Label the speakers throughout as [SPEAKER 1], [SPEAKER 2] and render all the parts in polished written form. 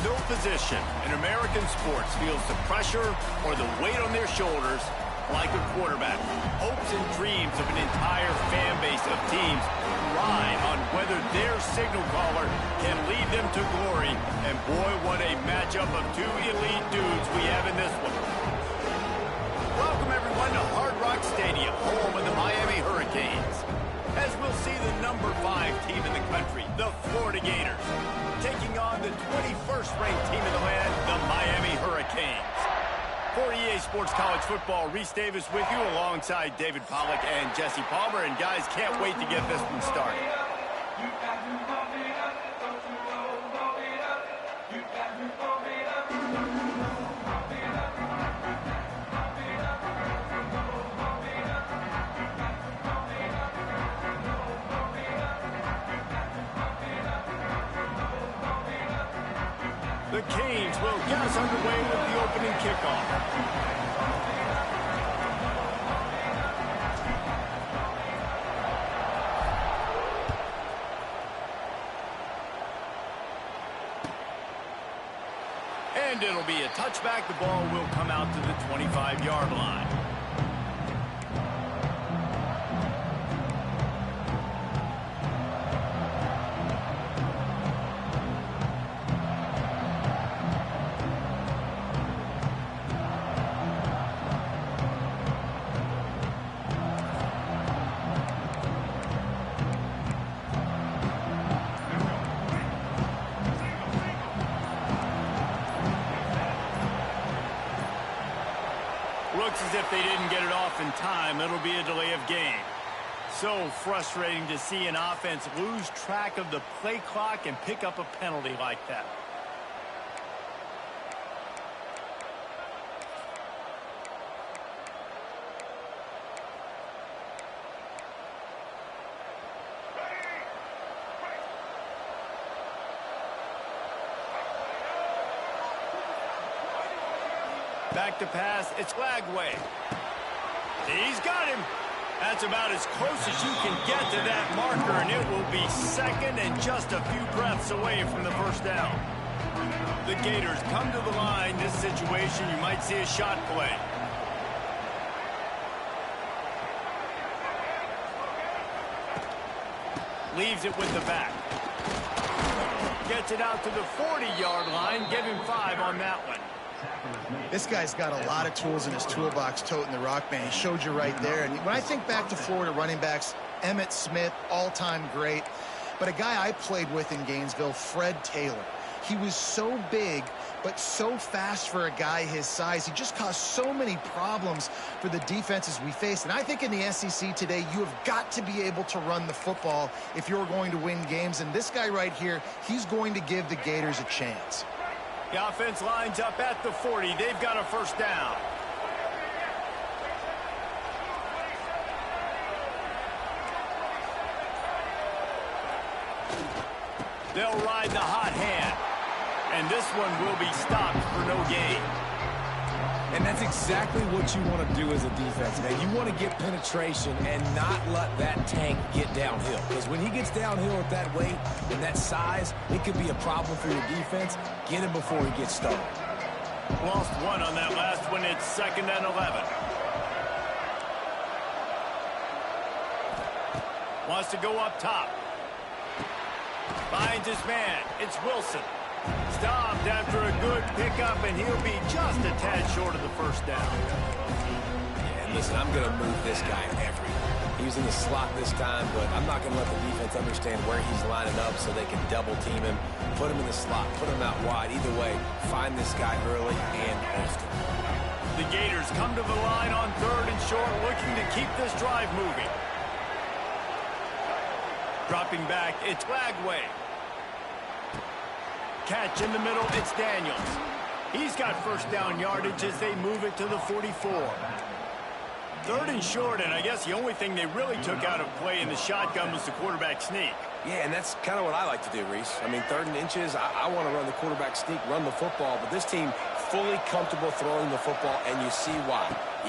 [SPEAKER 1] No position in American sports feels the pressure or the weight on their shoulders like a quarterback. Hopes and dreams of an entire fan base of teams ride on whether their signal caller can lead them to glory. And boy, what a matchup of two elite dudes we have in this one. Welcome everyone to Hard Rock Stadium, home of the Miami Hurricanes. As we'll see the number 5 team in the country, the Florida Gators, taking on the 21st ranked team in the land, the Miami Hurricanes. For EA Sports College Football, Reese Davis with you alongside David Pollack and Jesse Palmer. And guys, can't wait to get this one started. The Canes will get us underway with the opening kickoff. And it'll be a touchback. The ball will come out to the 25-yard line. Looks as if they didn't get it off in time. It'll be a delay of game. So frustrating to see an offense lose track of the play clock and pick up a penalty like that. Back to pass, it's Lagway. He's got him. That's about as close as you can get to that marker, and it will be second and just a few breaths away from the first down. The Gators come to the line. This situation, you might see a shot play. Leaves it with the back. Gets it out to the 40-yard line. Give him 5 on that one.
[SPEAKER 2] This guy's got a lot of tools in his toolbox toting the rock, man. He showed you right there. And when I think back to Florida running backs, Emmitt Smith, all-time great. But a guy I played with in Gainesville, Fred Taylor. He was so big, but so fast for a guy his size. He just caused so many problems for the defenses we faced. And I think in the SEC today, you have got to be able to run the football if you're going to win games. And this guy right here, he's going to give the Gators a chance.
[SPEAKER 1] The offense lines up at the 40. They've got a first down. They'll ride the hot hand. And this one will be stopped for no gain.
[SPEAKER 3] And that's exactly what you want to do as a defense, man. You want to get penetration and not let that tank get downhill. Because when he gets downhill at that weight and that size, it could be a problem for your defense. Get him before he gets started.
[SPEAKER 1] Lost one on that last one. It's 2nd and 11. Wants to go up top. Finds his man. It's Wilson. Stopped after a good pickup, and he'll be just a tad short of the first down.
[SPEAKER 3] Yeah, and listen, I'm going to move this guy everywhere. He's in the slot this time, but I'm not going to let the defense understand where he's lining up so they can double team him, put him in the slot, put him out wide. Either way, find this guy early and often.
[SPEAKER 1] The Gators come to the line on 3rd and short, looking to keep this drive moving. Dropping back, it's Lagway. Catch in the middle, it's Daniels. He's got first down yardage as they move it to the 44. 3rd and short, and I guess the only thing they really took out of play in the shotgun was the quarterback sneak.
[SPEAKER 3] Yeah, and that's kind of what I like to do, Reese. I mean, 3rd and inches, I want to run the quarterback sneak, run the football, but this team fully comfortable throwing the football, and you see why.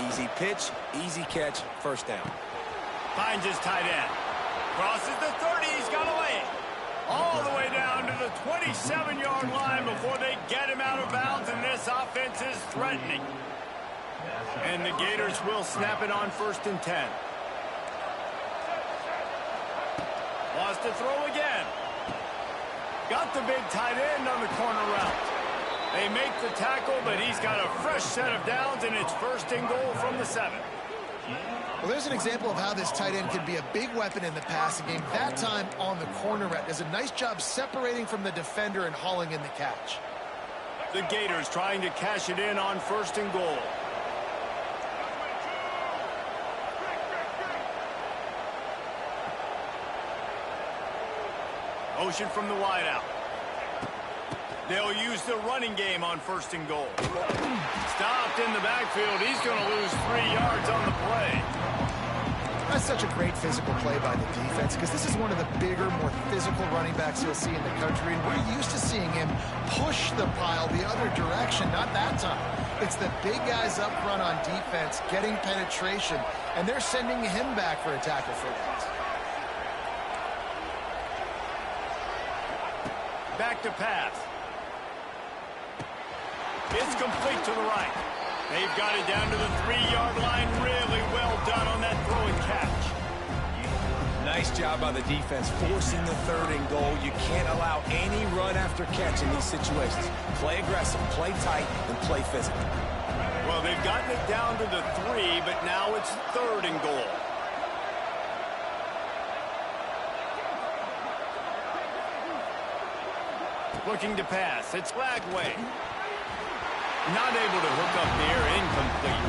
[SPEAKER 3] Easy pitch, easy catch, first down.
[SPEAKER 1] Finds his tight end. Crosses the 30, he's got to lay it. All the way down to the 20. 27-yard line before they get him out of bounds, and this offense is threatening. And the Gators will snap it on 1st and 10. Wants to throw again. Got the big tight end on the corner route. They make the tackle, but he's got a fresh set of downs, and it's 1st and goal from the 7.
[SPEAKER 2] Well, there's an example of how this tight end can be a big weapon in the passing game. That time on the corner route does a nice job separating from the defender and hauling in the catch.
[SPEAKER 1] The Gators trying to cash it in on 1st and goal. Motion from the wideout. They'll use the running game on 1st and goal. Stopped in the backfield. He's going to lose 3 yards on the play.
[SPEAKER 2] That's such a great physical play by the defense because this is one of the bigger, more physical running backs you'll see in the country. And we're used to seeing him push the pile the other direction. Not that time. It's the big guys up front on defense getting penetration, and they're sending him back for a tackle for that.
[SPEAKER 1] Back to pass. It's complete to the right. They've got it down to the 3-yard line. Really well done on that throw and catch.
[SPEAKER 3] Nice job by the defense forcing the 3rd and goal. You can't allow any run after catch in these situations. Play aggressive, play tight, and play physical.
[SPEAKER 1] Well, they've gotten it down to the 3, but now it's 3rd and goal. Looking to pass. It's Lagway. Not able to hook up there. Incomplete.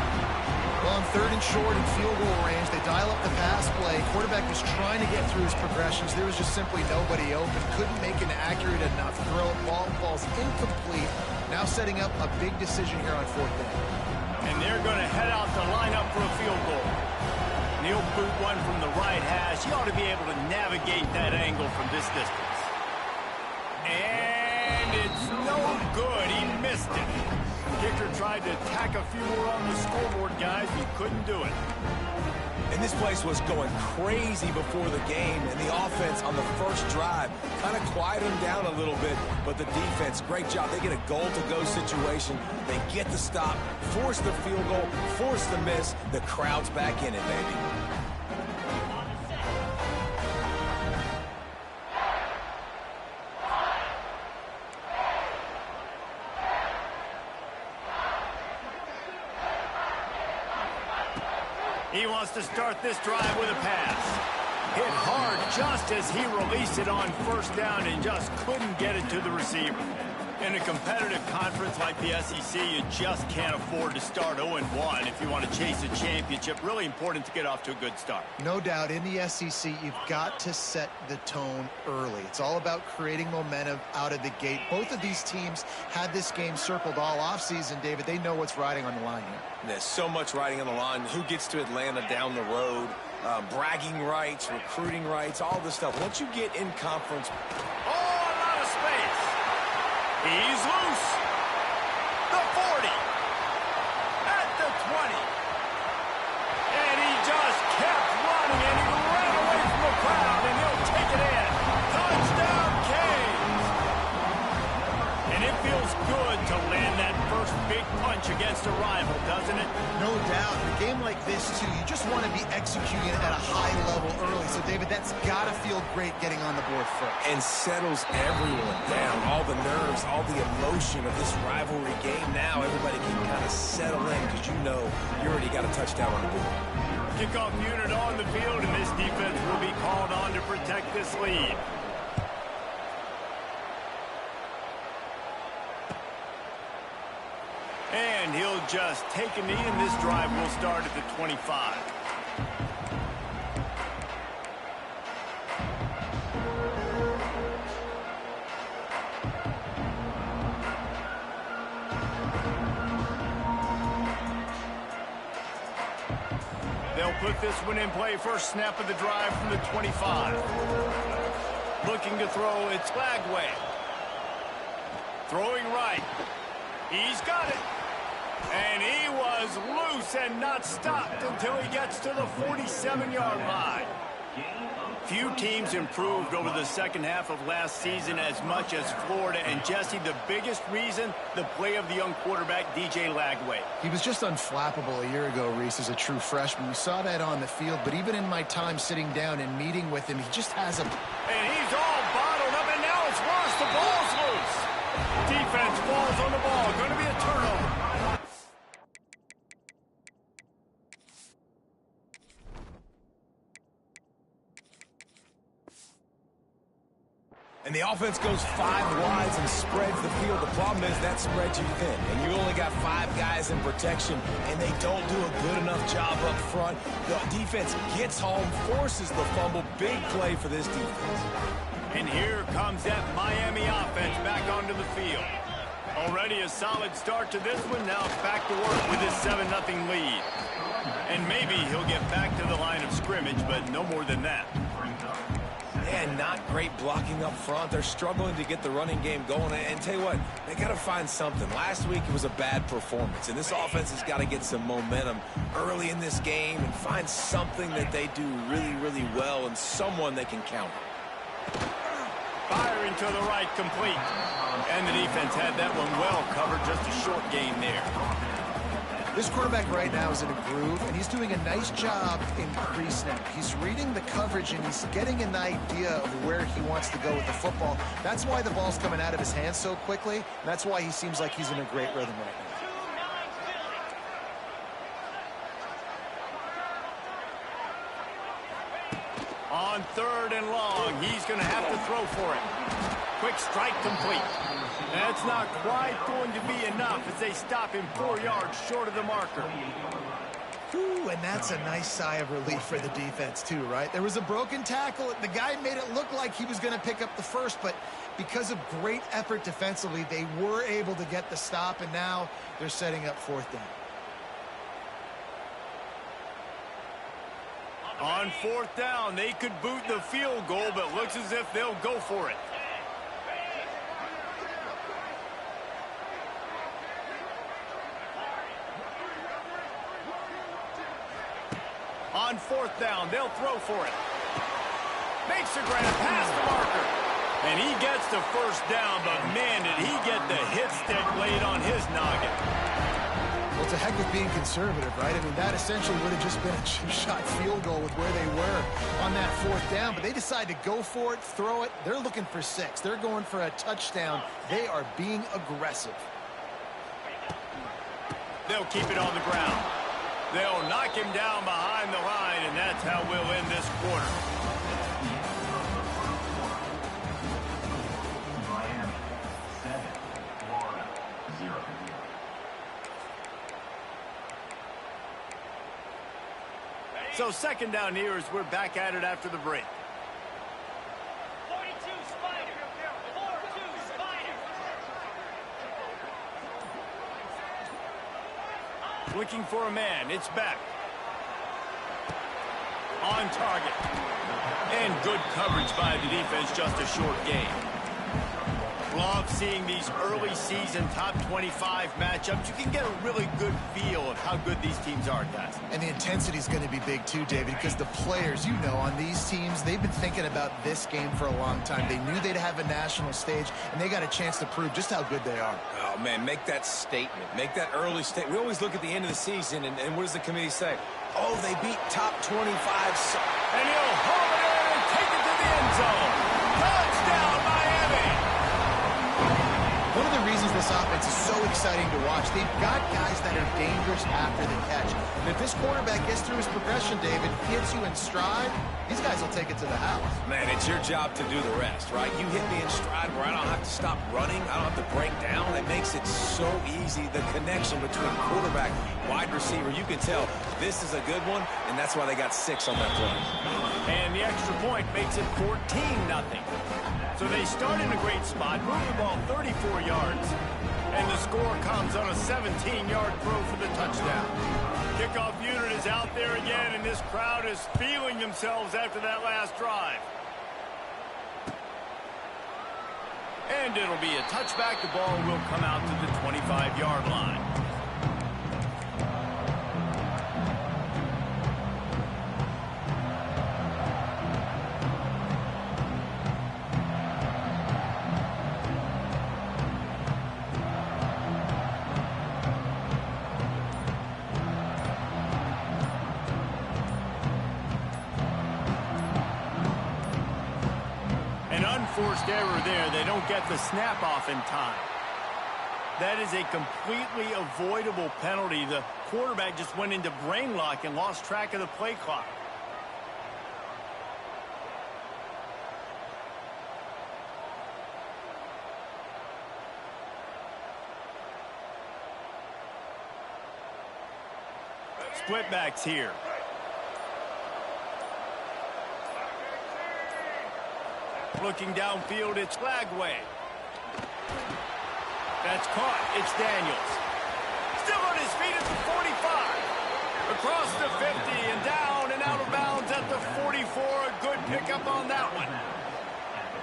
[SPEAKER 2] Well, on 3rd and short and field goal range, they dial up the pass play. Quarterback was trying to get through his progressions. There was just simply nobody open. Couldn't make an accurate enough throw. Ball falls incomplete. Now setting up a big decision here on 4th down.
[SPEAKER 1] And they're going to head out to line up for a field goal. He'll boot one from the right hash. He ought to be able to navigate that angle from this distance. And it's no good. He missed it. Kicker tried to tack a few more on the scoreboard, guys. He couldn't do it.
[SPEAKER 3] And this place was going crazy before the game, and the offense on the first drive kind of quieted them down a little bit, but the defense, great job. They get a goal-to-go situation. They get the stop, force the field goal, force the miss. The crowd's back in it, baby.
[SPEAKER 1] He wants to start this drive with a pass. Hit hard just as he released it on 1st down and just couldn't get it to the receiver. In a competitive conference like the SEC, you just can't afford to start 0-1 if you want to chase a championship. Really important to get off to a good start.
[SPEAKER 2] No doubt, in the SEC, you've got to set the tone early. It's all about creating momentum out of the gate. Both of these teams had this game circled all offseason, David. They know what's riding on the line here.
[SPEAKER 3] There's so much riding on the line. Who gets to Atlanta down the road? Bragging rights, recruiting rights, all this stuff. Once you get in conference...
[SPEAKER 1] Oh, a lot of space. He's loose. The 40. At the 20. And he just kept running, and he ran away from the crowd, and he'll take it in. Touchdown, Canes. And it feels good to land that first big punch against a rival, doesn't it?
[SPEAKER 2] No doubt. In a game like this, too, you just want to be executing at a high level early. So, David, that's got to feel great getting on the board first.
[SPEAKER 3] And settles everyone down. All the nerves, all the emotion of this rivalry game. Now everybody can kind of settle in because you know you already got a touchdown on the board.
[SPEAKER 1] Kickoff unit on the field, and this defense will be called on to protect this lead. And he'll just take a knee, and this drive will start at the 25. They'll put this one in play. First snap of the drive from the 25. Looking to throw, it's Lagway. Throwing right. He's got it. And he was loose and not stopped until he gets to the 47-yard line. Few teams improved over the second half of last season as much as Florida. And, Jesse, the biggest reason, the play of the young quarterback, DJ Lagway.
[SPEAKER 2] He was just unflappable a year ago, Reese, as a true freshman. We saw that on the field, but even in my time sitting down and meeting with him, he just has a...
[SPEAKER 1] And he's all bottled up, and now it's worse. The ball's loose. Defense falls on the ball. Going to be a turnover.
[SPEAKER 3] And the offense goes 5 wides and spreads the field. The problem is that spreads you thin, and you only got 5 guys in protection, and they don't do a good enough job up front. The defense gets home, forces the fumble. Big play for this defense.
[SPEAKER 1] And here comes that Miami offense back onto the field. Already a solid start to this one. Now it's back to work with his 7-0 lead. And maybe he'll get back to the line of scrimmage, but no more than that.
[SPEAKER 3] And not great blocking up front. They're struggling to get the running game going. And tell you what, they got to find something. Last week it was a bad performance, and this offense has got to get some momentum early in this game and find something that they do really, really well and someone they can count on.
[SPEAKER 1] Firing to the right, complete. And the defense had that one well covered, just a short gain there.
[SPEAKER 2] This quarterback right now is in a groove, and he's doing a nice job increasing it. He's reading the coverage, and he's getting an idea of where he wants to go with the football. That's why the ball's coming out of his hands so quickly, and that's why he seems like he's in a great rhythm right
[SPEAKER 1] now. On 3rd and long, he's going to have to throw for it. Quick strike complete. That's not quite going to be enough as they stop him 4 yards short of the marker.
[SPEAKER 2] Ooh, and that's a nice sigh of relief for the defense too, right? There was a broken tackle. The guy made it look like he was going to pick up the first, but because of great effort defensively, they were able to get the stop, and now they're setting up 4th down.
[SPEAKER 1] On 4th down, they could boot the field goal, but looks as if they'll go for it. On 4th down, they'll throw for it. Makes the grab past the marker. And he gets the 1st down, but man, did he get the hit stick laid on his noggin.
[SPEAKER 2] Well, it's a heck of being conservative, right? I mean, that essentially would have just been a chip-shot field goal with where they were on that 4th down, but they decide to go for it, throw it. They're looking for 6. They're going for a touchdown. They are being aggressive.
[SPEAKER 1] They'll keep it on the ground. They'll knock him down behind the line, and that's how we'll end this quarter.
[SPEAKER 4] Miami 7, Florida 0.
[SPEAKER 1] So 2nd down here as we're back at it after the break.
[SPEAKER 5] 42 Spider. 4-2 Spider.
[SPEAKER 1] Looking for a man. It's back. On target. And good coverage by the defense, just a short gain. Love seeing these early season top 25 matchups. You can get a really good feel of how good these teams are, guys.
[SPEAKER 2] And the intensity is going to be big too, David, because the players, you know, on these teams, they've been thinking about this game for a long time. They knew they'd have a national stage, and they got a chance to prove just how good they are.
[SPEAKER 3] Oh, man, make that statement. Make that early statement. We always look at the end of the season, and what does the committee say? Oh, they beat top 25.
[SPEAKER 1] And he'll hold it in and take it to the end zone. Touchdown, Miami!
[SPEAKER 2] One of the reasons this offense is so exciting to watch, they've got guys that are dangerous after the catch. And if this quarterback gets through his progression, David, hits you in stride, these guys will take it to the house.
[SPEAKER 3] Man, it's your job to do the rest, right? You hit me in stride where I don't have to stop running. I don't have to break down. It makes it so easy. The connection between quarterback, wide receiver, you can tell this is a good one, and that's why they got 6 on that play.
[SPEAKER 1] And the extra point makes it 14-0. So they start in a great spot, move the ball 34 yards, and the score comes on a 17-yard throw for the touchdown. Kickoff unit is out there again, and this crowd is feeling themselves after that last drive. And it'll be a touchback. The ball will come out to the 25-yard line. forced error there. They don't get the snap off in time. That is a completely avoidable penalty. The quarterback just went into brain lock and lost track of the play clock. Split backs here. Looking downfield, it's Lagway. That's caught. It's Daniels. Still on his feet at the 45. Across the 50 and down and out of bounds at the 44. A good pickup on that one.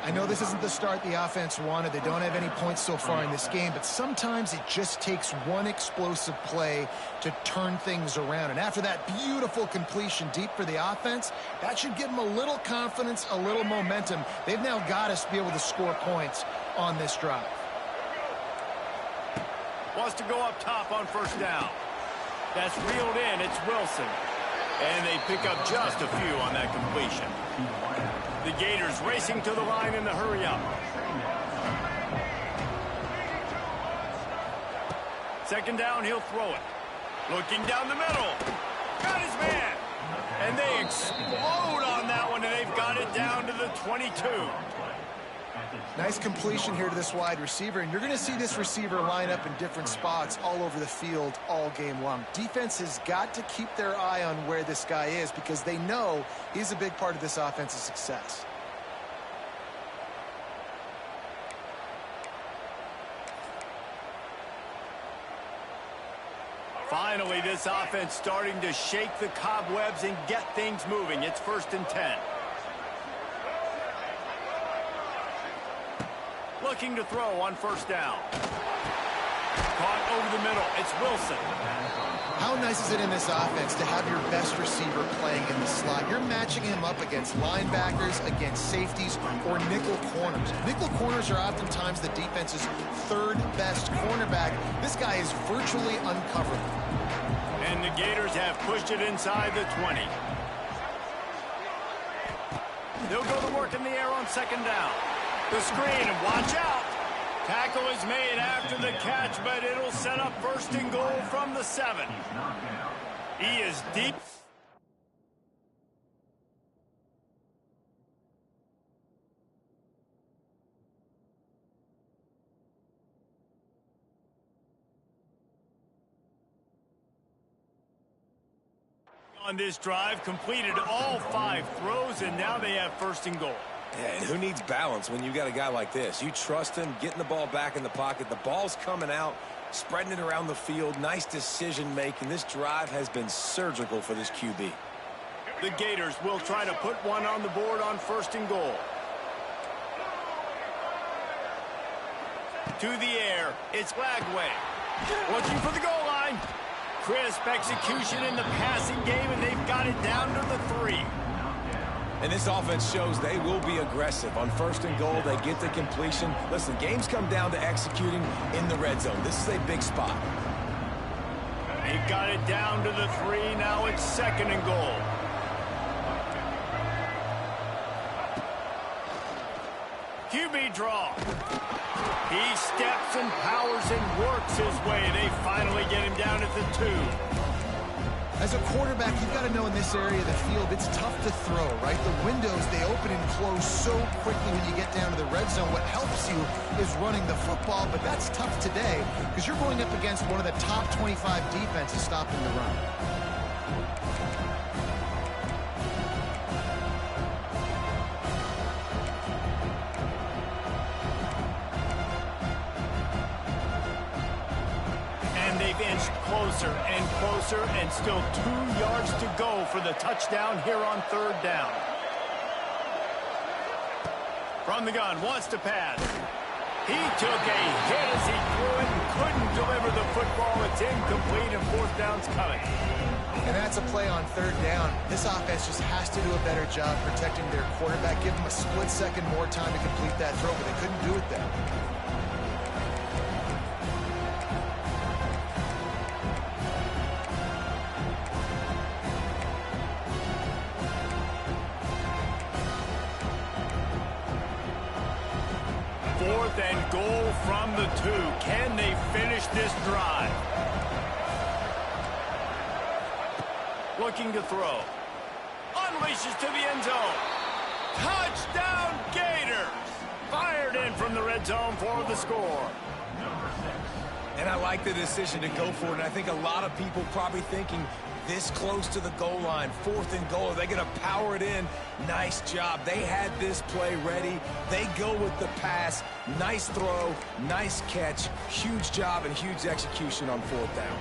[SPEAKER 2] I know this isn't the start the offense wanted. They don't have any points so far in this game, but sometimes it just takes one explosive play to turn things around. And after that beautiful completion deep for the offense, that should give them a little confidence, a little momentum. They've now got to be able to score points on this drive.
[SPEAKER 1] Wants to go up top on first down. That's reeled in. It's Wilson. And they pick up just a few on that completion. The Gators racing to the line in the hurry up. Second down, he'll throw it. Looking down the middle. Got his man. And they explode on that one, and they've got it down to the 22.
[SPEAKER 2] Nice completion here to this wide receiver, and you're going to see this receiver line up in different spots all over the field all game long. Defense has got to keep their eye on where this guy is because they know he's a big part of this offense's success.
[SPEAKER 1] Finally, this offense starting to shake the cobwebs and get things moving. It's 1st and 10. Looking to throw on first down. Caught over the middle. It's Wilson.
[SPEAKER 2] How nice is it in this offense to have your best receiver playing in the slot? You're matching him up against linebackers, against safeties, or nickel corners. Nickel corners are oftentimes the defense's third best cornerback. This guy is virtually uncoverable.
[SPEAKER 1] And the Gators have pushed it inside the 20. They'll go to work in the air on second down. The screen, and watch out. Tackle is made after the catch, but it'll set up 1st and goal from the 7. He is deep. On this drive, completed all 5 throws, and now they have 1st and goal.
[SPEAKER 3] Yeah, and who needs balance when you got a guy like this? You trust him, getting the ball back in the pocket. The ball's coming out, spreading it around the field. Nice decision-making. This drive has been surgical for this QB.
[SPEAKER 1] The Gators will try to put one on the board on 1st and goal. To the air, it's Lagway. Looking for the goal line. Crisp execution in the passing game, and they've got it down to the 3.
[SPEAKER 3] And this offense shows they will be aggressive. On 1st and goal, they get the completion. Listen, games come down to executing in the red zone. This is a big spot.
[SPEAKER 1] They've got it down to the 3. Now it's 2nd and goal. QB draw. He steps and powers and works his way. They finally get him down at the 2.
[SPEAKER 2] As a quarterback, you've got to know in this area of the field, it's tough to throw, right? The windows, they open and close so quickly when you get down to the red zone. What helps you is running the football, but that's tough today because you're going up against one of the top 25 defenses stopping the run.
[SPEAKER 1] Inched closer and closer, and still 2 yards to go for the touchdown here on 3rd down. From the gun, wants to pass. He took a hit as he threw it and couldn't deliver the football. It's incomplete, and 4th down's coming.
[SPEAKER 2] And that's a play on 3rd down. This offense just has to do a better job protecting their quarterback. Give them a split second more time to complete that throw, but they couldn't do it there.
[SPEAKER 1] 4th and goal from the 2. Can they finish this drive? Looking to throw. Unleashes to the end zone. Touchdown Gators! Fired in from the red zone for the score.
[SPEAKER 3] And I like the decision to go for it. And I think a lot of people probably thinking this close to the goal line, 4th and goal, are they going to power it in? Nice job. They had this play ready. They go with the pass. Nice throw, nice catch. Huge job and huge execution on 4th down.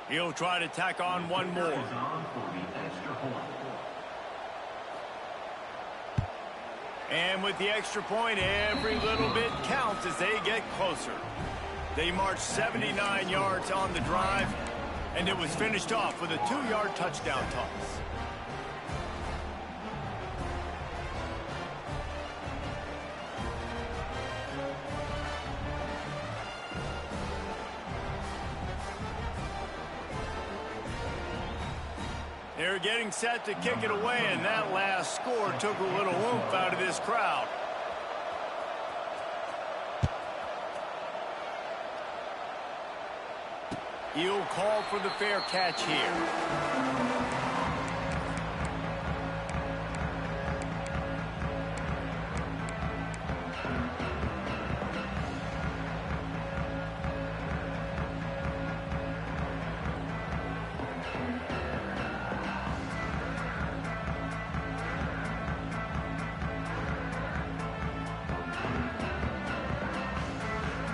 [SPEAKER 1] He'll try to tack on one more. And with the extra point, every little bit counts as they get closer. They marched 79 yards on the drive, and it was finished off with a 2-yard touchdown toss. They're getting set to kick it away, and that last score took a little oomph out of this crowd. He'll call for the fair catch here.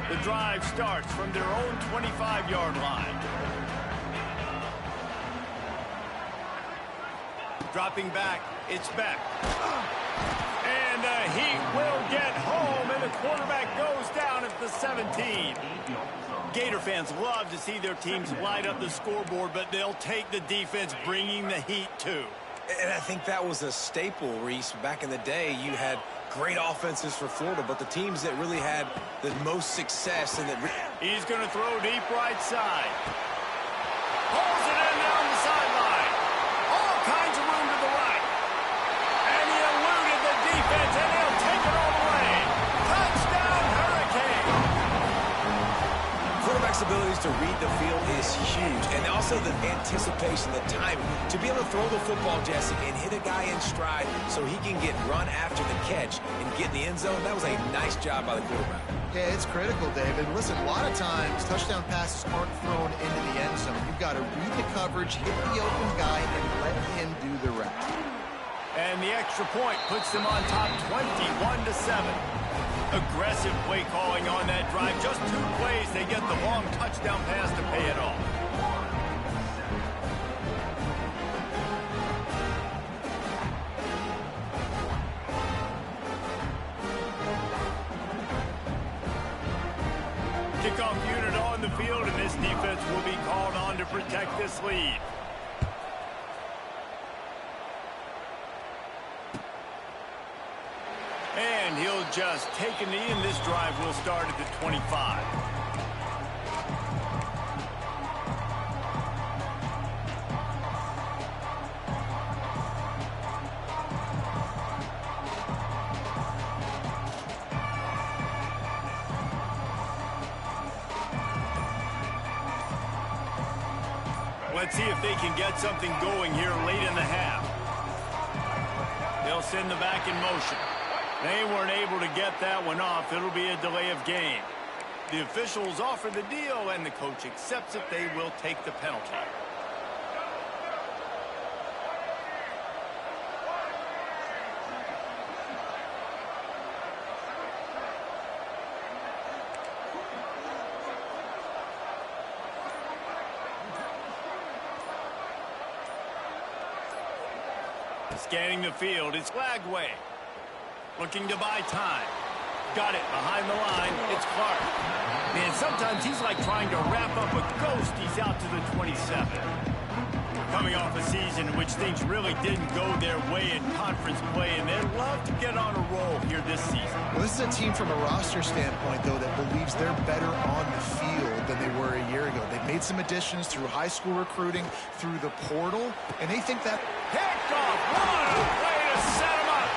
[SPEAKER 1] The drive starts from their own 25-yard line. Dropping back, it's Beck. And the Heat will get home, and the quarterback goes down at the 17. Gator fans love to see their teams light up the scoreboard, but they'll take the defense bringing the heat too.
[SPEAKER 3] And I think that was a staple, Reese. Back in the day, you had great offenses for Florida, but the teams that really had the most success and that...
[SPEAKER 1] He's going to throw deep right side. Pulls it in down the sideline. All kinds of room to the right. And he eluded the defense, and he'll take it all the way. Touchdown, Hurricane!
[SPEAKER 3] Quarterback's abilities to read the field is huge, and also the anticipation, the timing. To be able to throw the football, Jesse, and hit a guy in stride so he can get run after the catch and get in the end zone, that was a nice job by the quarterback.
[SPEAKER 2] Yeah, it's critical, David. Listen, a lot of times touchdown passes aren't thrown into the end zone. You've got to read the coverage, hit the open guy, and let him do the rest.
[SPEAKER 1] And the extra point puts them on top 21-7. Aggressive play calling on that drive. Just 2 plays, they get the long touchdown pass to pay it off. Kickoff unit on the field, and this defense will be called on to protect this lead. And he'll just take a knee, and this drive will start at the 25. Let's see if they can get something going here late in the half. They'll send the back in motion. They weren't able to get that one off. It'll be a delay of game. The officials offer the deal, and the coach accepts it. They will take the penalty. Scanning the field, it's Lagway. Looking to buy time. Got it behind the line. It's Clark. Man, sometimes he's like trying to wrap up a ghost. He's out to the 27. Coming off a season in which things really didn't go their way in conference play, and they'd love to get on a roll here this season.
[SPEAKER 2] Well, this is a team from a roster standpoint, though, that believes made some additions through high school recruiting, through the portal, and they think that...
[SPEAKER 1] Picked off. What a way to set him up.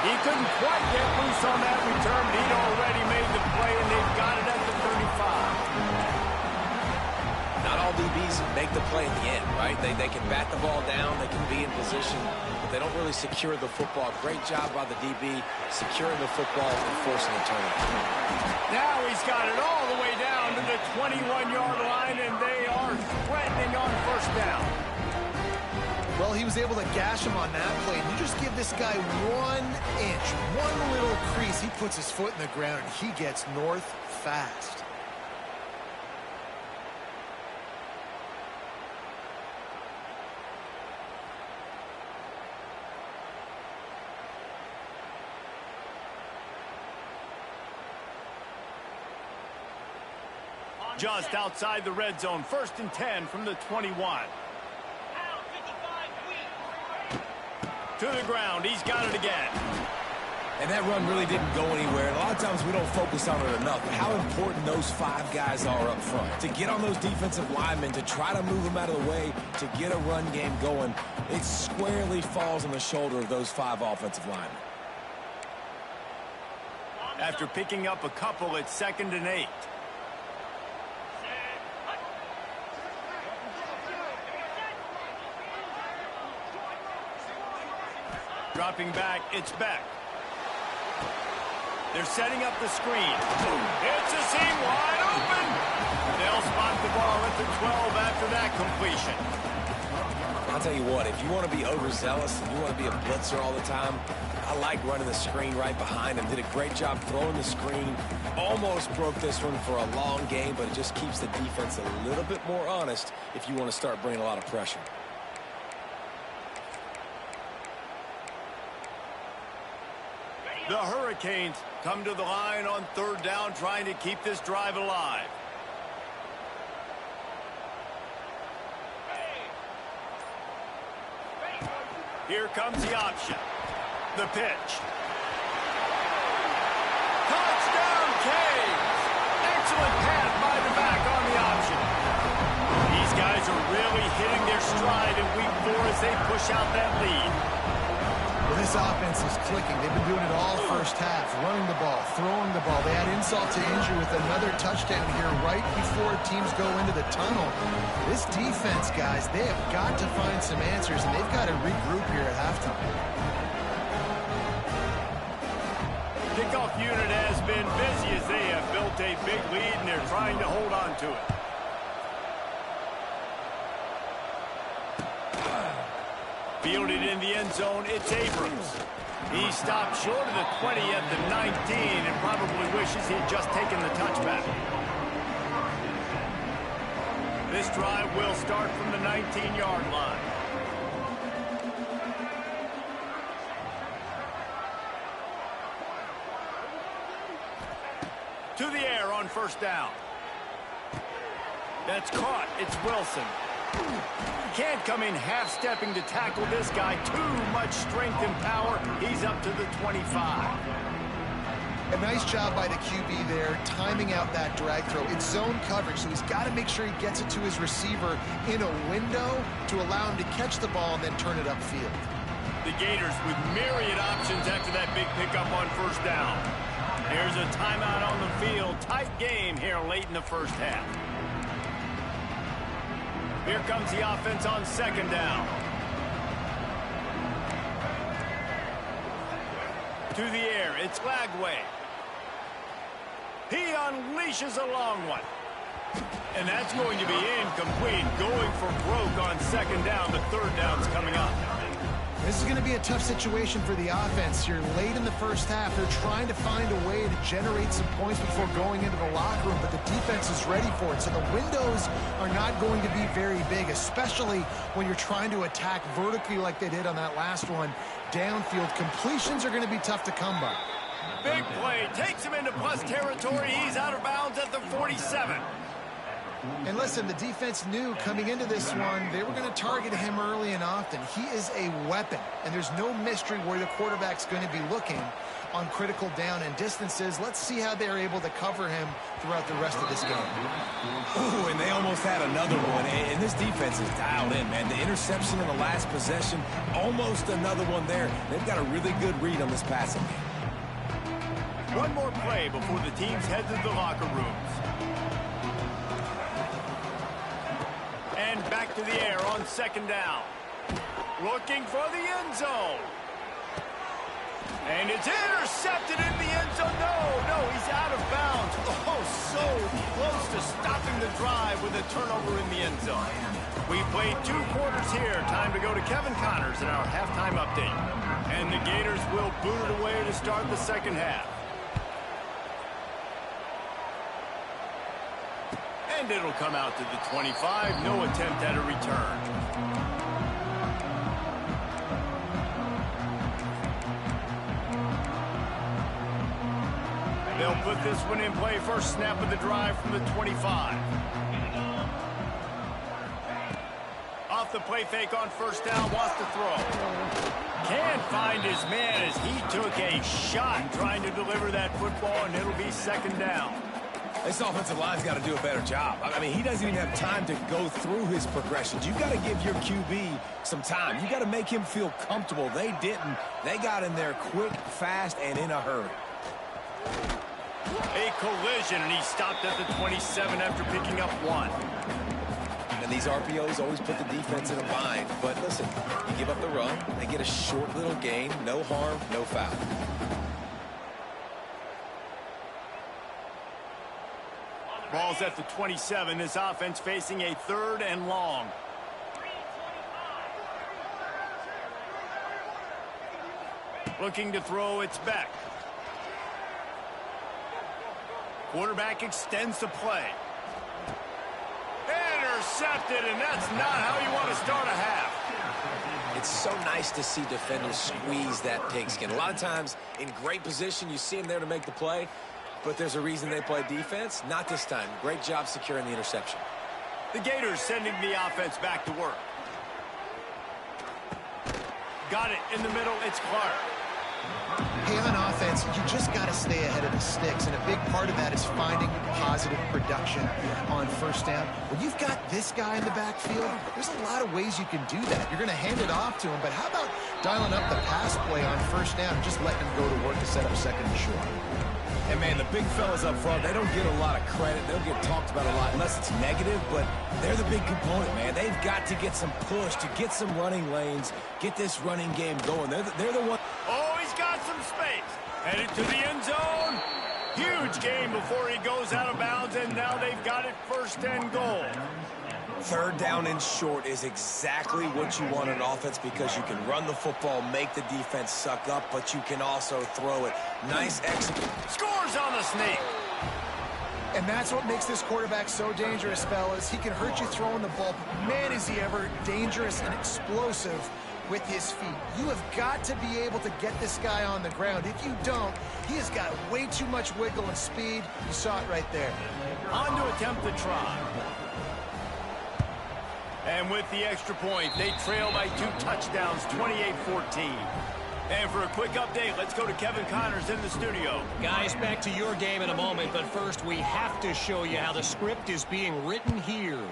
[SPEAKER 1] He couldn't quite get loose on that return, but he'd already made the play, and they've got it at the 35.
[SPEAKER 3] Not all DBs make the play at the end, right? They can bat the ball down, they can be in position, but they don't really secure the football. Great job by the DB securing the football and forcing the turnover.
[SPEAKER 1] Now he's got it all the way down to the 21-yard line, and they are threatening on first down.
[SPEAKER 2] Well, he was able to gash him on that play. You just give this guy 1 inch, one little crease. He puts his foot in the ground, and he gets north fast.
[SPEAKER 1] Just outside the red zone, 1st and 10 from the 21. To the ground, he's got it again.
[SPEAKER 3] And that run really didn't go anywhere. And a lot of times we don't focus on it enough. But how important those 5 guys are up front. To get on those defensive linemen, to try to move them out of the way, to get a run game going, it squarely falls on the shoulder of those 5 offensive linemen.
[SPEAKER 1] After picking up a couple, it's 2nd and 8. Dropping back, it's Beck. They're setting up the screen. It's a seam wide open. They'll spot the ball at the 12 after that completion.
[SPEAKER 3] I'll tell you what, if you want to be overzealous and you want to be a blitzer all the time, I like running the screen right behind him. Did a great job throwing the screen. Almost broke this one for a long game, but it just keeps the defense a little bit more honest if you want to start bringing a lot of pressure.
[SPEAKER 1] The Hurricanes come to the line on 3rd down, trying to keep this drive alive. Here comes the option. The pitch. Touchdown, Canes! Excellent pass by the back on the option. These guys are really hitting their stride in week 4 as they push out that lead.
[SPEAKER 2] Well, this offense is clicking. They've been doing it all first half, running the ball, throwing the ball. They add insult to injury with another touchdown here right before teams go into the tunnel. This defense, guys, they have got to find some answers, and they've got to regroup here at halftime.
[SPEAKER 1] Kickoff unit has been busy as they have built a big lead, and they're trying to hold on to it. Fielded in the end zone, it's Abrams. He stopped short of the 20 at the 19 and probably wishes he had just taken the touchback. This drive will start from the 19-yard line. To the air on 1st down. That's caught. It's Wilson. Can't come in half-stepping to tackle this guy. Too much strength and power. He's up to the 25.
[SPEAKER 2] A nice job by the QB there, timing out that drag throw. It's zone coverage, so he's got to make sure he gets it to his receiver in a window to allow him to catch the ball and then turn it upfield.
[SPEAKER 1] The Gators with myriad options after that big pickup on 1st down. There's a timeout on the field. Tight game here late in the first half. Here comes the offense on 2nd down. To the air, it's Lagway. He unleashes a long one. And that's going to be incomplete. Going for broke on 2nd down. The 3rd down's coming up.
[SPEAKER 2] This is going to be a tough situation for the offense here. Late in the first half, they're trying to find a way to generate some points before going into the locker room, but the defense is ready for it. So the windows are not going to be very big, especially when you're trying to attack vertically like they did on that last one. Downfield completions are going to be tough to come by.
[SPEAKER 1] Big play. Takes him into plus territory. He's out of bounds at the 47.
[SPEAKER 2] And listen, the defense knew coming into this one, they were going to target him early and often. He is a weapon, and there's no mystery where the quarterback's going to be looking. on critical down and distances. Let's see how they're able to cover him throughout the rest of this game.
[SPEAKER 3] Ooh, and they almost had another one, and this defense is dialed in, man. The interception in the last possession, almost another one there. They've got a really good read on this passing game.
[SPEAKER 1] One more play before the teams head to the locker rooms. And back to the air on second down. Looking for the end zone. And it's intercepted in the end zone. No, he's out of bounds. Oh, so close to stopping the drive with a turnover in the end zone. We played 2 quarters here. Time to go to Kevin Connors in our halftime update. And the Gators will boot it away to start the second half. And it'll come out to the 25. No attempt at a return. They'll put this one in play. First snap of the drive from the 25. Off the play fake on first down. Wants to throw. Can't find his man as he took a shot trying to deliver that football, and it'll be second down.
[SPEAKER 3] This offensive line's got to do a better job. I mean, he doesn't even have time to go through his progressions. You've got to give your QB some time. You've got to make him feel comfortable. They didn't. They got in there quick, fast, and in a hurry.
[SPEAKER 1] A collision, and he stopped at the 27 after picking up 1.
[SPEAKER 3] And these RPOs always put the defense in a bind. But listen, you give up the run, they get a short little gain, no harm, no foul.
[SPEAKER 1] Ball's at the 27. This offense facing a 3rd and long. Looking to throw, it's back. Quarterback extends the play. Intercepted, and that's not how you want to start a half.
[SPEAKER 3] It's so nice to see defenders squeeze that pigskin. A lot of times, in great position, you see them there to make the play, but there's a reason they play defense. Not this time. Great job securing the interception.
[SPEAKER 1] The Gators sending the offense back to work. Got it in the middle. It's Clark.
[SPEAKER 2] Hey, on offense, you just got to stay ahead of the sticks, and a big part of that is finding positive production on first down. When you've got this guy in the backfield, there's a lot of ways you can do that. You're going to hand it off to him, but how about dialing up the pass play on first down and just letting him go to work to set up second and short?
[SPEAKER 3] And, man, the big fellas up front, they don't get a lot of credit. They don't get talked about a lot unless it's negative, but they're the big component, man. They've got to get some push, to get some running lanes, get this running game going. They're the one.
[SPEAKER 1] Oh, he's got some space. Headed to the end zone. Huge game before he goes out of bounds, and now they've got it 1st and goal.
[SPEAKER 3] 3rd down and short is exactly what you want in offense because you can run the football, make the defense suck up, but you can also throw it. Nice execution.
[SPEAKER 1] Scores on the sneak.
[SPEAKER 2] And that's what makes this quarterback so dangerous, fellas. He can hurt you throwing the ball, but man, is he ever dangerous and explosive with his feet. You have got to be able to get this guy on the ground. If you don't, he has got way too much wiggle and speed. You saw it right there.
[SPEAKER 1] On to attempt the try. And with the extra point, they trail by 2 touchdowns, 28-14. And for a quick update, let's go to Kevin Connors in the studio.
[SPEAKER 6] Guys, back to your game in a moment, but first we have to show you how the script is being written here.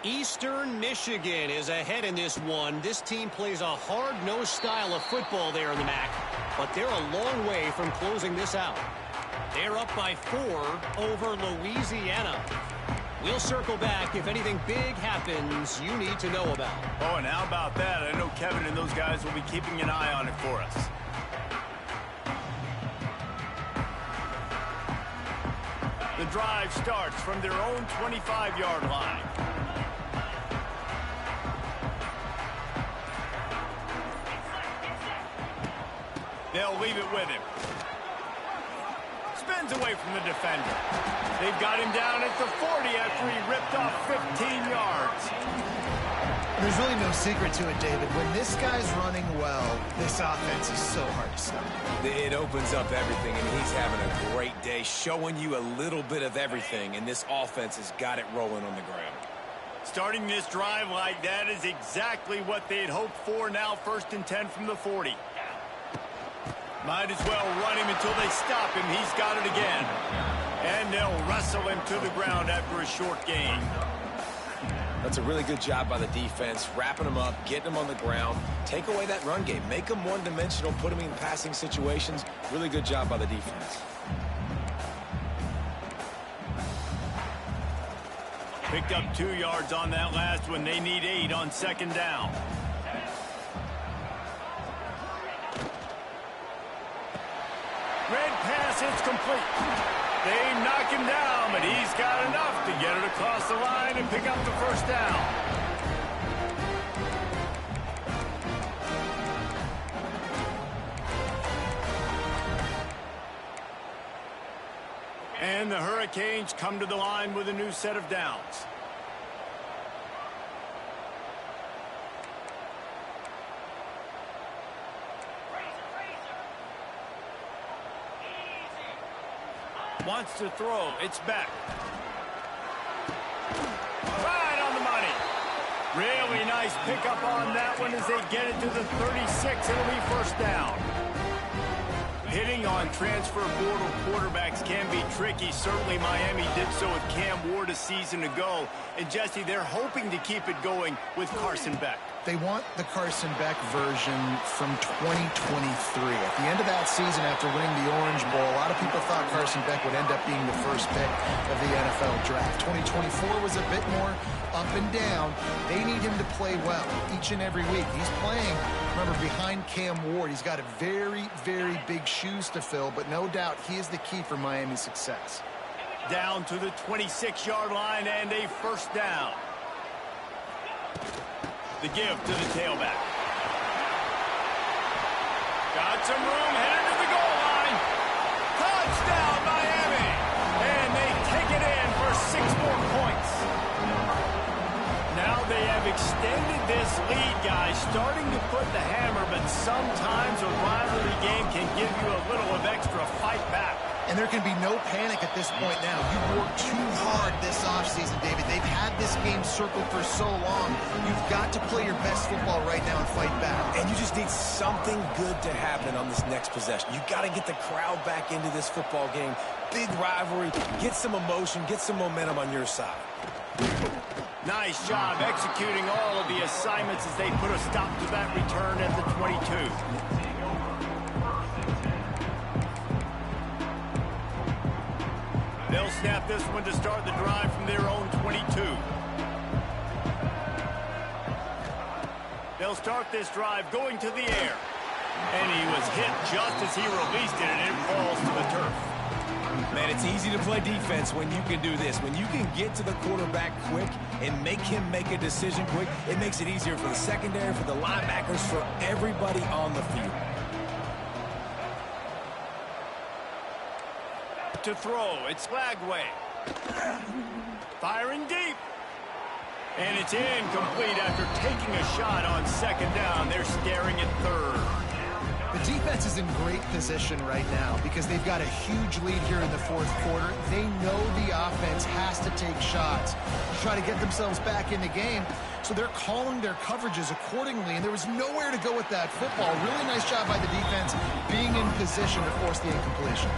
[SPEAKER 6] Eastern Michigan is ahead in this one. This team plays a hard-nosed style of football there in the MAC, but they're a long way from closing this out. They're up by 4 over Louisiana. We'll circle back if anything big happens you need to know about.
[SPEAKER 1] Oh, and how about that? I know Kevin and those guys will be keeping an eye on it for us. The drive starts from their own 25-yard line. They'll leave it with him. Spins away from the defender. They've got him down at the 40 after he ripped off 15 yards.
[SPEAKER 2] There's really no secret to it, David. When this guy's running well, this offense is so hard to stop.
[SPEAKER 3] It opens up everything, and he's having a great day, showing you a little bit of everything, and this offense has got it rolling on the ground.
[SPEAKER 1] Starting this drive like that is exactly what they'd hoped for. Now 1st and 10 from the 40. Might as well run him until they stop him. He's got it again. And they'll wrestle him to the ground after a short gain.
[SPEAKER 3] That's a really good job by the defense, wrapping them up, getting them on the ground, take away that run game, make them one-dimensional, put them in passing situations. Really good job by the defense.
[SPEAKER 1] Picked up 2 yards on that last one. They need 8 on second down. Red pass, it's complete. They knock him down, but he's got enough to get it across the line and pick up the first down. And the Hurricanes come to the line with a new set of downs. Wants to throw. It's back. Right on the money. Really nice pickup on that one as they get it to the 36. It'll be first down. Hitting on transfer portal quarterbacks can be tricky. Certainly Miami did so with Cam Ward a season ago. And Jesse, they're hoping to keep it going with Carson Beck.
[SPEAKER 2] They want the Carson Beck version from 2023. At the end of that season, after winning the Orange Bowl, a lot of people thought Carson Beck would end up being the first pick of the NFL draft. 2024 was a bit more up and down. They need him to play well each and every week. He's playing, remember, behind Cam Ward. He's got a very, very big shoes to fill, but no doubt he is the key for Miami's success.
[SPEAKER 1] Down to the 26-yard line and a first down. The give to the tailback. Got some room, headed to the goal line. Touchdown, Miami! And they take it in for 6 more points. Now they have extended this lead, guys, starting to put the hammer, but sometimes a rivalry game can give you a little of extra fight back.
[SPEAKER 2] And there can be no panic at this point now. You've worked too hard this offseason, David. They've had this game circled for so long. You've got to play your best football right now and fight back.
[SPEAKER 3] And you just need something good to happen on this next possession. You got to get the crowd back into this football game. Big rivalry. Get some emotion. Get some momentum on your side.
[SPEAKER 1] Nice job executing all of the assignments as they put a stop to that return at the 22. They'll snap this one to start the drive from their own 22. They'll start this drive going to the air. And he was hit just as he released it, and it falls to the turf.
[SPEAKER 3] Man, it's easy to play defense when you can do this. When you can get to the quarterback quick and make him make a decision quick, it makes it easier for the secondary, for the linebackers, for everybody on the field.
[SPEAKER 1] To throw, it's Lagway. Firing deep. And it's incomplete after taking a shot on second down. They're staring at third.
[SPEAKER 2] The defense is in great position right now because they've got a huge lead here in the fourth quarter. They know the offense has to take shots to try to get themselves back in the game. So they're calling their coverages accordingly, and there was nowhere to go with that football. Really nice job by the defense being in position to force the incompletion.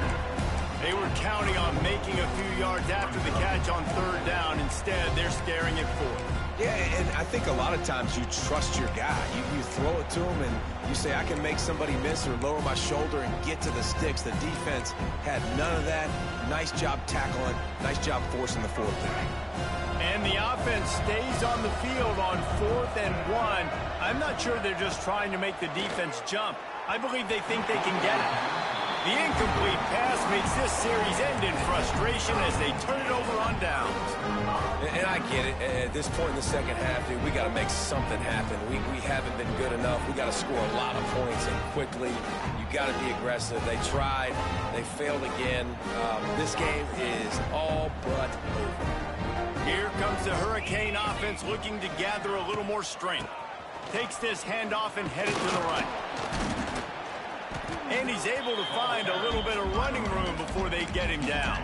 [SPEAKER 1] They were counting on making a few yards after the catch on third down. Instead, they're staring at fourth.
[SPEAKER 3] Yeah, and I think a lot of times you trust your guy. You throw it to him, and you say, I can make somebody miss or lower my shoulder and get to the sticks. The defense had none of that. Nice job tackling. Nice job forcing the fourth down.
[SPEAKER 1] And the offense stays on the field on 4th and 1. I'm not sure they're just trying to make the defense jump. I believe they think they can get it. The incomplete pass makes this series end in frustration as they turn it over on downs.
[SPEAKER 3] And I get it. At this point in the second half, dude, we got to make something happen. We haven't been good enough. We got to score a lot of points and quickly. You got to be aggressive. They tried. They failed again. This game is all but over.
[SPEAKER 1] Here comes the Hurricane offense looking to gather a little more strength. Takes this handoff and headed to the right. And he's able to find a little bit of running room before they get him down.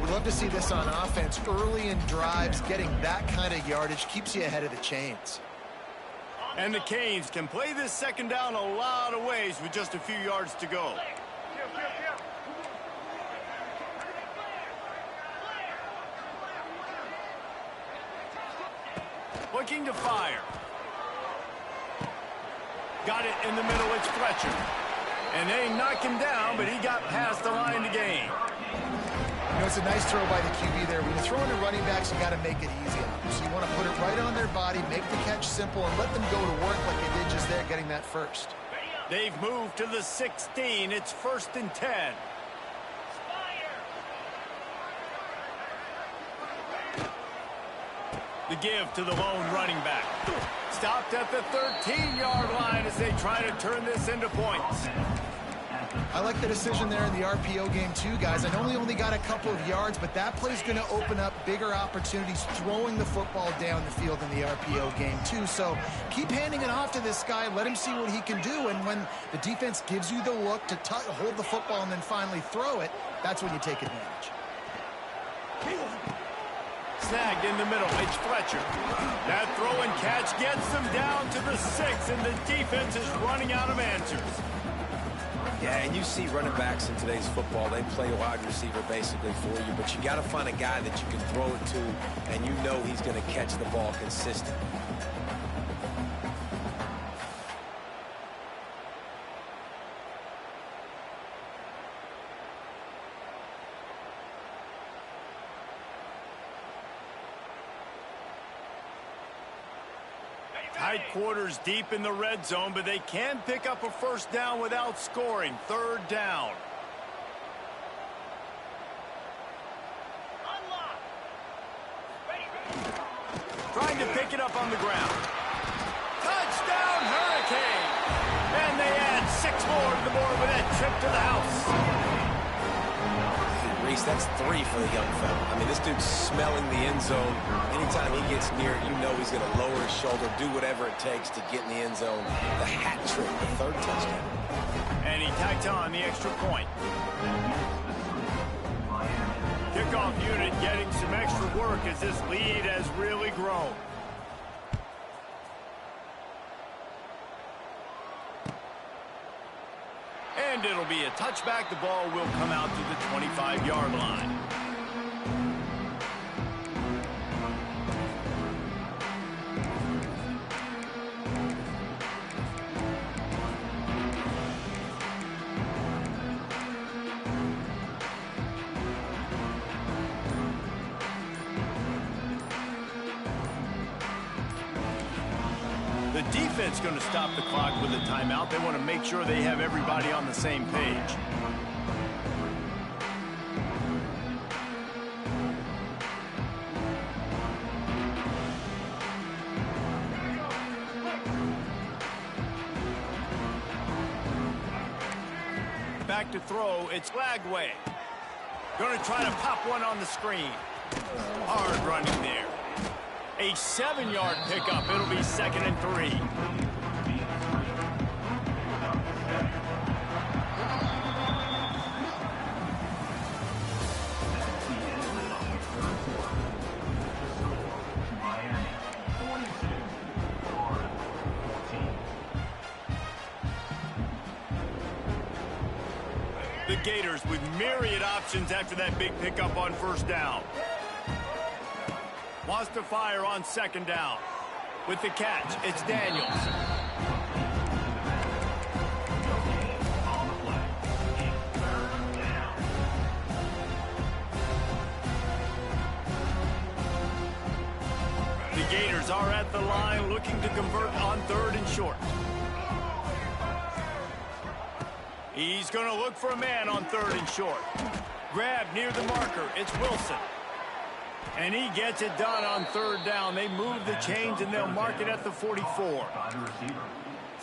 [SPEAKER 2] We'd love to see this on offense. Early in drives, getting that kind of yardage keeps you ahead of the chains.
[SPEAKER 1] And the Canes can play this second down a lot of ways with just a few yards to go. Looking to fire. Got it in the middle. It's Fletcher. And they knock him down, but he got past the line to gain.
[SPEAKER 2] You know, it's a nice throw by the QB there. When you're throwing to running backs, you got to make it easy on them. So you want to put it right on their body, make the catch simple, and let them go to work like they did just there, getting that first.
[SPEAKER 1] They've moved to the 16. It's 1st and 10. The give to the lone running back. Stopped at the 13-yard line as they try to turn this into points.
[SPEAKER 2] I like the decision there in the RPO game too, guys. I know he only got a couple of yards, but that play's going to open up bigger opportunities throwing the football down the field in the RPO game too. So keep handing it off to this guy. Let him see what he can do. And when the defense gives you the look to hold the football and then finally throw it, that's when you take advantage.
[SPEAKER 1] Snagged in the middle. It's Fletcher. That throw and catch gets them down to the 6, and the defense is running out of answers.
[SPEAKER 3] Yeah, and you see running backs in today's football, they play wide receiver basically for you, but you got to find a guy that you can throw it to, and you know he's going to catch the ball consistently.
[SPEAKER 1] Tight quarters deep in the red zone, but they can pick up a first down without scoring. 3rd down. Trying to pick it up on the ground. Touchdown, Hurricane! And they add 6 more to the board with that trip to the house.
[SPEAKER 3] Reese, that's 3 for the young fella. I mean, this dude's smelling the end zone. Anytime he gets near it, you know he's going to lower his shoulder, do whatever it takes to get in the end zone. The hat trick, the 3rd touchdown.
[SPEAKER 1] And he tacked on the extra point. Kickoff unit getting some extra work as this lead has really grown. And it'll be a touchback. The ball will come out to the 25-yard line. The defense going to stop the clock with a timeout. They want to make sure they have everybody on the same page. Back to throw. It's Lagway. Going to try to pop one on the screen. Hard running there. A 7-yard pickup. It'll be 2nd and 3. The Gators with myriad options after that big pickup on 1st down. Wants to fire on 2nd down. With the catch, it's Daniels. The Gators are at the line looking to convert on 3rd and short. He's going to look for a man on 3rd and short. Grab near the marker. It's Wilson. And he gets it done on 3rd down. They move the chains, and they'll mark it at the 44.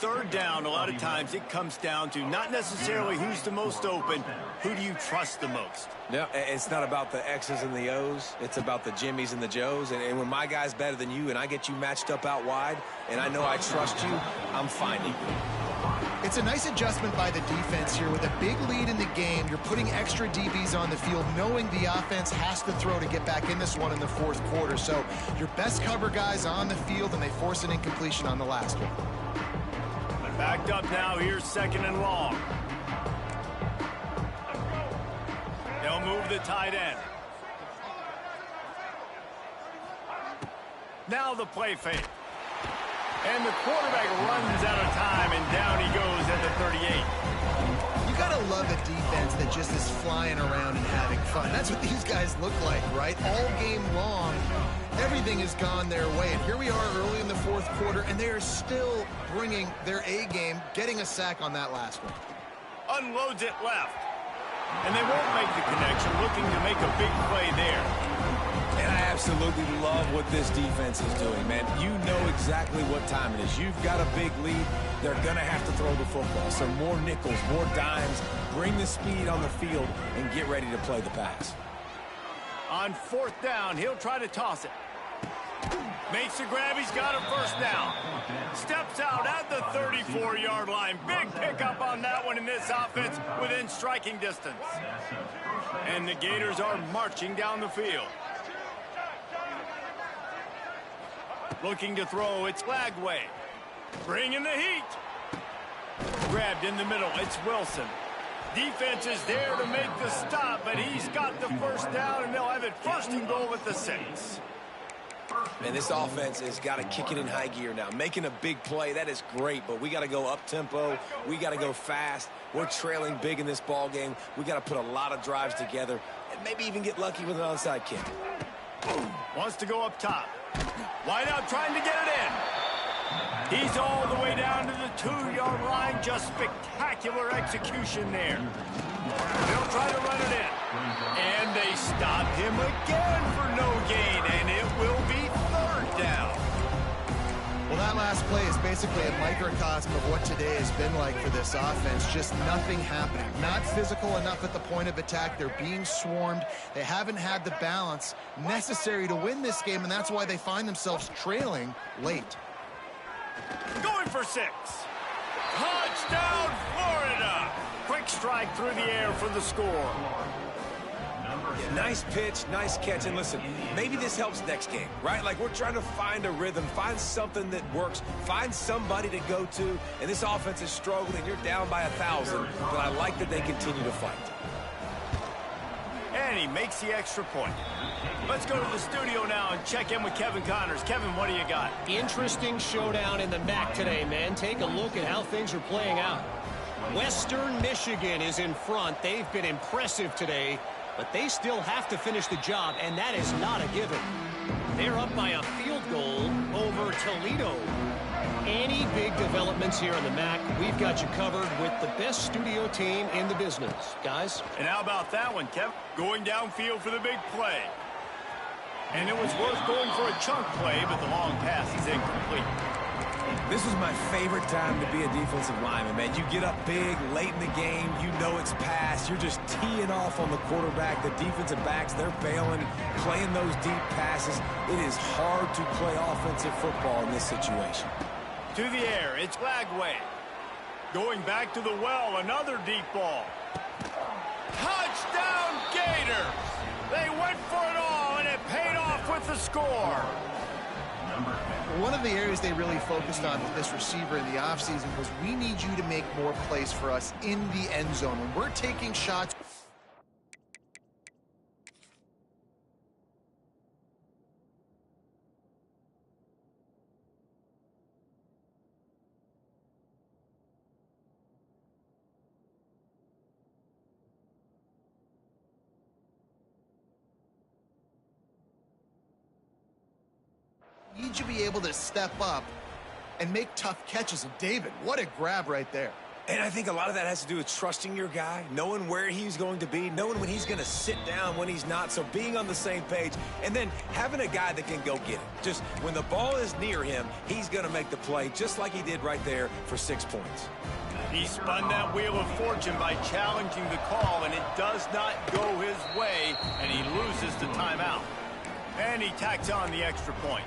[SPEAKER 1] 3rd down, a lot of times it comes down to not necessarily who's the most open, who do you trust the most?
[SPEAKER 3] No, it's not about the X's and the O's. It's about the Jimmys and the Joes. And when my guy's better than you and I get you matched up out wide and I know I trust you, I'm finding you.
[SPEAKER 2] It's It's a nice adjustment by the defense here. With a big lead in the game, you're putting extra DBs on the field, knowing the offense has to throw to get back in this one in the fourth quarter. So your best cover guys on the field, and they force an incompletion on the last one.
[SPEAKER 1] But backed up now, here's 2nd and long. They'll move the tight end. Now the play fake. And the quarterback runs out of time, and down he goes at the 38.
[SPEAKER 2] You got to love a defense that just is flying around and having fun. That's what these guys look like, right? All game long, everything has gone their way. And here we are early in the fourth quarter, and they are still bringing their A game, getting a sack on that last one.
[SPEAKER 1] Unloads it left. And they won't make the connection, looking to make a big play there.
[SPEAKER 3] And I absolutely love what this defense is doing, man. You know exactly what time it is. You've got a big lead. They're going to have to throw the football. So more nickels, more dimes. Bring the speed on the field and get ready to play the pass.
[SPEAKER 1] On 4th down, he'll try to toss it. Makes the grab. He's got a 1st down. Steps out at the 34-yard line. Big pickup on that one in this offense within striking distance. And the Gators are marching down the field. Looking to throw, it's Lagway. Bringing the heat. Grabbed in the middle, it's Wilson. Defense is there to make the stop, but he's got the 1st down, and they'll have it 1st and goal at the 6.
[SPEAKER 3] And this offense has got to kick it in high gear now. Making a big play, that is great, but we got to go up-tempo. We got to go fast. We're trailing big in this ball game. We got to put a lot of drives together and maybe even get lucky with an onside kick.
[SPEAKER 1] Wants to go up top. Wide out trying to get it in. He's all the way down to the 2-yard line. Just spectacular execution there. They'll try to run it in. And they stopped him again for no gain, and it will be 3rd down.
[SPEAKER 2] Well, that last play is basically a microcosm of what today has been like for this offense. Just nothing happening. Not physical enough at the point of attack. They're being swarmed. They haven't had the balance necessary to win this game, and that's why they find themselves trailing late.
[SPEAKER 1] Going for 6. Touchdown, Florida. Quick strike through the air for the score.
[SPEAKER 3] Nice pitch, nice catch, and listen, maybe this helps next game, right? Like, we're trying to find a rhythm, find something that works, find somebody to go to, and this offense is struggling. You're down by 1,000, but I like that they continue to fight.
[SPEAKER 1] And he makes the extra point. Let's go to the studio now and check in with Kevin Connors. Kevin, what do you got?
[SPEAKER 6] Interesting showdown in the MAC today, man. Take a look at how things are playing out. Western Michigan is in front. They've been impressive today, but they still have to finish the job, and that is not a given. They're up by a field goal over Toledo. Any big developments here in the MAC, we've got you covered with the best studio team in the business. Guys?
[SPEAKER 1] And how about that one, Kevin? Going downfield for the big play. And it was worth going for a chunk play, but the long pass is incomplete.
[SPEAKER 3] This was my favorite time to be a defensive lineman, man. You get up big, late in the game, you know it's past. You're just teeing off on the quarterback. The defensive backs, they're bailing, playing those deep passes. It is hard to play offensive football in this situation.
[SPEAKER 1] To the air, it's Lagway. Going back to the well, another deep ball. Touchdown, Gators! They went for it all, and it paid off with the score.
[SPEAKER 2] One of the areas they really focused on with this receiver in the offseason was, we need you to make more plays for us in the end zone. When we're taking shots, need you to be able to step up and make tough catches. And David, what a grab right there.
[SPEAKER 3] And I think a lot of that has to do with trusting your guy, knowing where he's going to be, knowing when he's going to sit down, when he's not. So being on the same page, and then having a guy that can go get it. Just when the ball is near him, he's going to make the play, just like he did right there for 6 points.
[SPEAKER 1] He spun that wheel of fortune by challenging the call, and it does not go his way, and he loses the timeout. And he tacks on the extra point.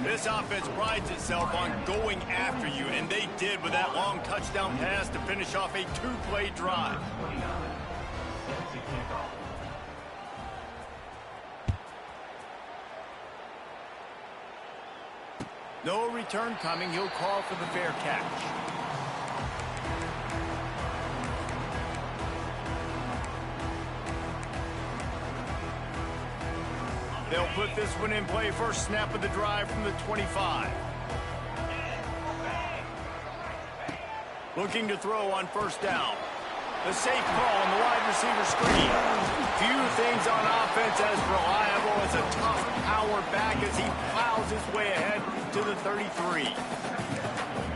[SPEAKER 1] This offense prides itself on going after you, and they did with that long touchdown pass to finish off a two-play drive.
[SPEAKER 4] That's a kickoff.
[SPEAKER 1] No return coming. He'll call for the fair catch. They'll put this one in play. First snap of the drive from the 25. Looking to throw on first down. The safe call on the wide receiver screen. Few things on offense as reliable as a tough power back as he plows his way ahead to the 33.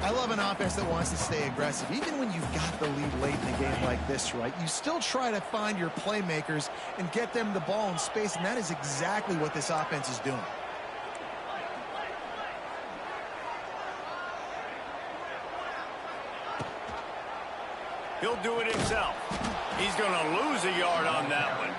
[SPEAKER 2] I love an offense that wants to stay aggressive. Even when you've got the lead late in a game like this, right, you still try to find your playmakers and get them the ball in space, and that is exactly what this offense is doing.
[SPEAKER 1] He'll do it himself. He's going to lose a yard on that one.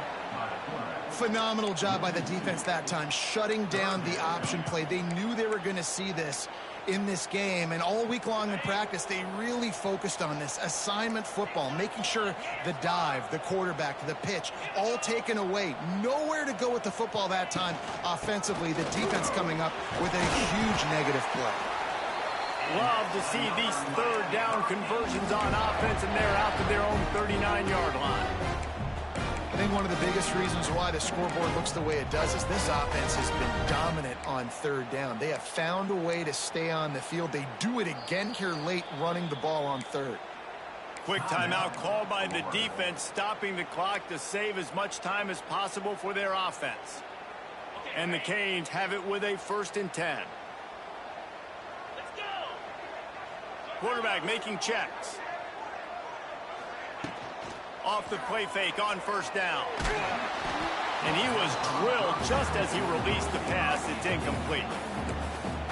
[SPEAKER 2] Phenomenal job by the defense that time, shutting down the option play. They knew they were going to see this in this game, and all week long in practice, they really focused on this assignment football, making sure the dive, the quarterback, the pitch, all taken away. Nowhere to go with the football that time offensively. The defense coming up with a huge negative play.
[SPEAKER 1] Love to see these third down conversions on offense, and they're out to their own 39-yard line.
[SPEAKER 2] I think one of the biggest reasons why the scoreboard looks the way it does is this offense has been dominant on third down. They have found a way to stay on the field. They do it again here late, running the ball on third.
[SPEAKER 1] Quick timeout called by the defense, stopping the clock to save as much time as possible for their offense. And the Canes have it with a 1st and 10. Quarterback making checks. Off the play fake on first down. And he was drilled just as he released the pass. It's incomplete.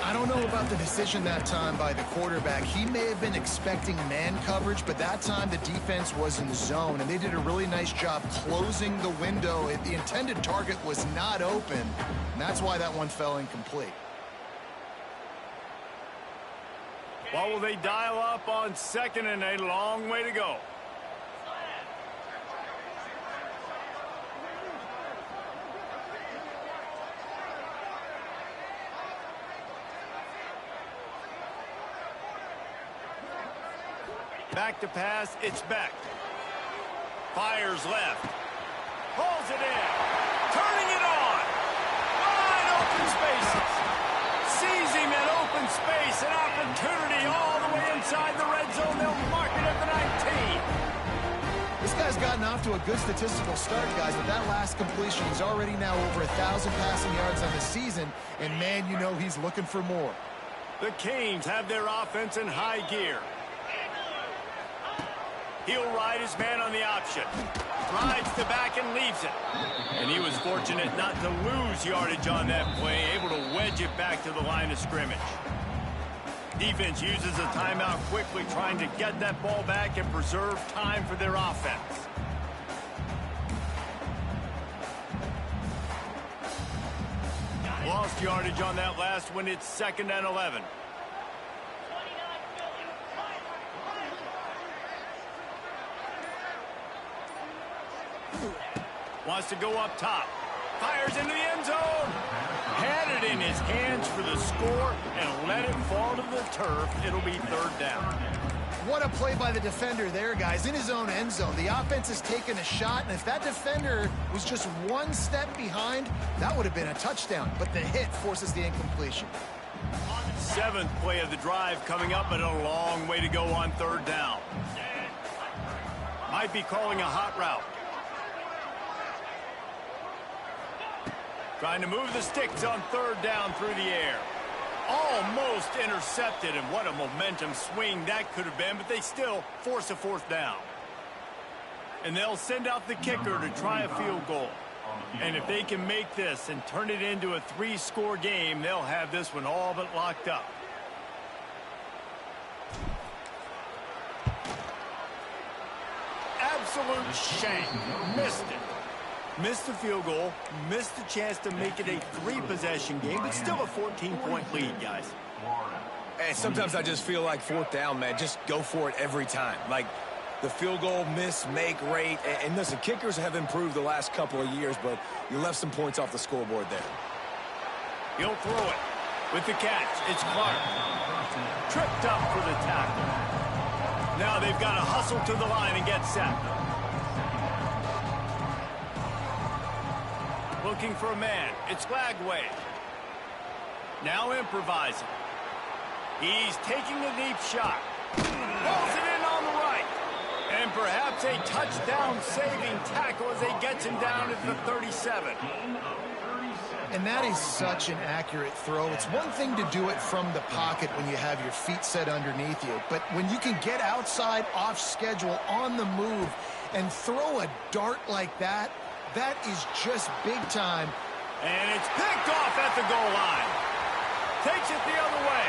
[SPEAKER 2] I don't know about the decision that time by the quarterback. He may have been expecting man coverage, but that time the defense was in zone, and they did a really nice job closing the window. The intended target was not open, and that's why that one fell incomplete.
[SPEAKER 1] What will they dial up on 2nd and a long way to go? Back to pass, it's Beck. Fires left. Pulls it in. Turning it on. Wide open spaces. Seizing that open space. An opportunity all the way inside the red zone. They'll mark it at the 19.
[SPEAKER 2] This guy's gotten off to a good statistical start, guys, but that last completion, he's already now over 1,000 passing yards on the season, and man, you know he's looking for more.
[SPEAKER 1] The Canes have their offense in high gear. He'll ride his man on the option. Rides the back and leaves it. And he was fortunate not to lose yardage on that play, able to wedge it back to the line of scrimmage. Defense uses a timeout quickly, trying to get that ball back and preserve time for their offense. Lost yardage on that last one. It's 2nd and 11. Wants to go up top. Fires into the end zone. Had it in his hands for the score and let it fall to the turf. It'll be 3rd down.
[SPEAKER 2] What a play by the defender there, guys. In his own end zone. The offense has taken a shot, and if that defender was just one step behind, that would have been a touchdown. But the hit forces the incompletion.
[SPEAKER 1] 7th play of the drive coming up, but a long way to go on 3rd down. Might be calling a hot route. Trying to move the sticks on 3rd down through the air. Almost intercepted, and what a momentum swing that could have been, but they still force a 4th down. And they'll send out the kicker to try a field goal. And if they can make this and turn it into a 3-score game, they'll have this one all but locked up. Absolute shank. Missed it. Missed the field goal, missed the chance to make it a 3-possession game, but still a 14-point lead, guys.
[SPEAKER 3] And sometimes I just feel like fourth down, man, just go for it every time. Like the field goal miss, make rate. And listen, kickers have improved the last couple of years, but you left some points off the scoreboard there.
[SPEAKER 1] He'll throw it with the catch. It's Clark. Tripped up for the tackle. Now they've got to hustle to the line and get set. Looking for a man. It's Lagway. Now improvising. He's taking a deep shot. Rolls it in on the right. And perhaps a touchdown-saving tackle as he gets him down at the 37.
[SPEAKER 2] And that is such an accurate throw. It's one thing to do it from the pocket when you have your feet set underneath you, but when you can get outside, off schedule, on the move, and throw a dart like that, that is just big time.
[SPEAKER 1] And it's picked off at the goal line. Takes it the other way.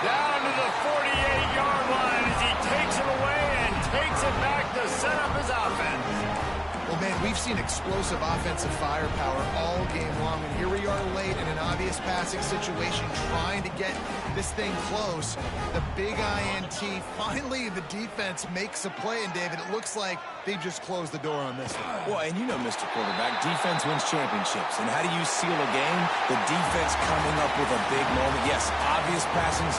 [SPEAKER 1] Down to the 48-yard line as he takes it away and takes it back to set up his offense.
[SPEAKER 2] Well, man, we've seen explosive offensive firepower all game long, and here we are late in an obvious passing situation trying to get this thing close. The big INT, finally the defense makes a play, and David, it looks like they've just closed the door on this one.
[SPEAKER 3] Well, and you know, Mr. Quarterback, defense wins championships. And how do you seal a game? The defense coming up with a big moment. Yes, obvious passing